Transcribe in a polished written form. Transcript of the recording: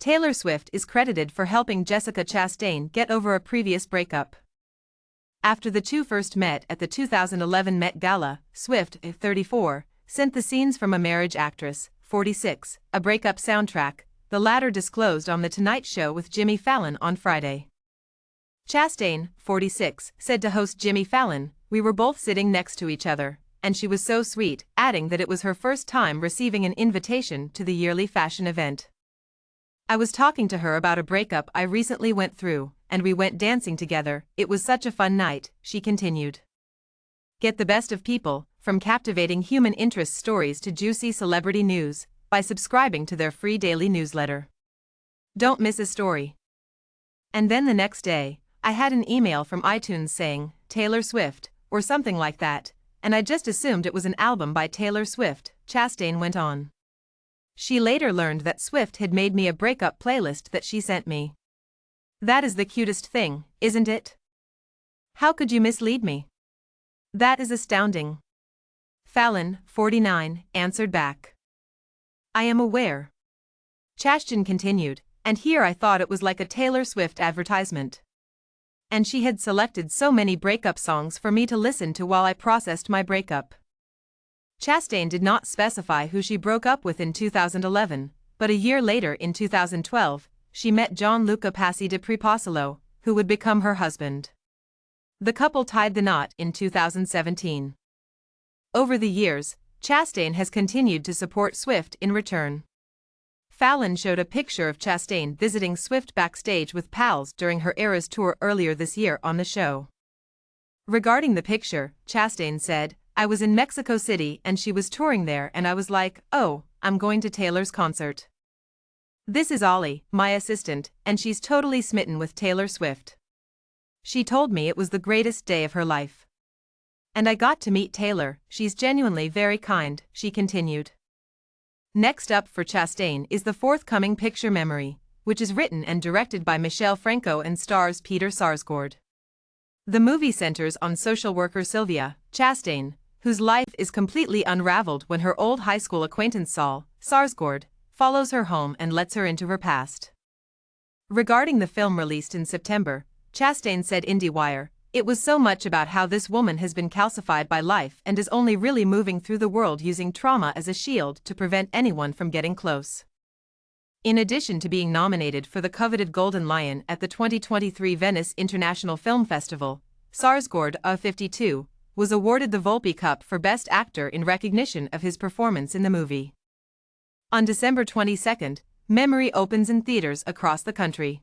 Taylor Swift is credited for helping Jessica Chastain get over a previous breakup. After the two first met at the 2011 Met Gala, Swift, 34, sent the scenes from a marriage actress, 46, a breakup soundtrack, the latter disclosed on The Tonight Show with Jimmy Fallon on Friday. Chastain, 46, said to host Jimmy Fallon, "We were both sitting next to each other, and she was so sweet," adding that it was her first time receiving an invitation to the yearly fashion event. "I was talking to her about a breakup I recently went through, and we went dancing together. It was such a fun night," she continued. Get the best of people, from captivating human interest stories to juicy celebrity news, by subscribing to their free daily newsletter. Don't miss a story. And then the next day, I had an email from iTunes saying, "Taylor Swift," or something like that, and I just assumed it was an album by Taylor Swift, Chastain went on. She later learned that Swift had made me a breakup playlist that she sent me. That is the cutest thing, isn't it? How could you mislead me? That is astounding. Fallon, 49, answered back. I am aware. Chastain continued, and here I thought it was like a Taylor Swift advertisement. And she had selected so many breakup songs for me to listen to while I processed my breakup. Chastain did not specify who she broke up with in 2011, but a year later in 2012, she met Gianluca Passi di Prepasolo, who would become her husband. The couple tied the knot in 2017. Over the years, Chastain has continued to support Swift in return. Fallon showed a picture of Chastain visiting Swift backstage with pals during her Eras tour earlier this year on the show. Regarding the picture, Chastain said, "I was in Mexico City and she was touring there and I was like, oh, I'm going to Taylor's concert. This is Ollie, my assistant, and she's totally smitten with Taylor Swift. She told me it was the greatest day of her life. And I got to meet Taylor, she's genuinely very kind," she continued. Next up for Chastain is the forthcoming picture Memory, which is written and directed by Michelle Franco and stars Peter Sarsgaard. The movie centers on social worker Sylvia Chastain, whose life is completely unraveled when her old high school acquaintance Saul Sarsgaard follows her home and lets her into her past. Regarding the film released in September, Chastain said IndieWire, "It was so much about how this woman has been calcified by life and is only really moving through the world using trauma as a shield to prevent anyone from getting close." In addition to being nominated for the coveted Golden Lion at the 2023 Venice International Film Festival, Sarsgaard, 52, was awarded the Volpe Cup for Best Actor in recognition of his performance in the movie. On December 22, Memory opens in theaters across the country.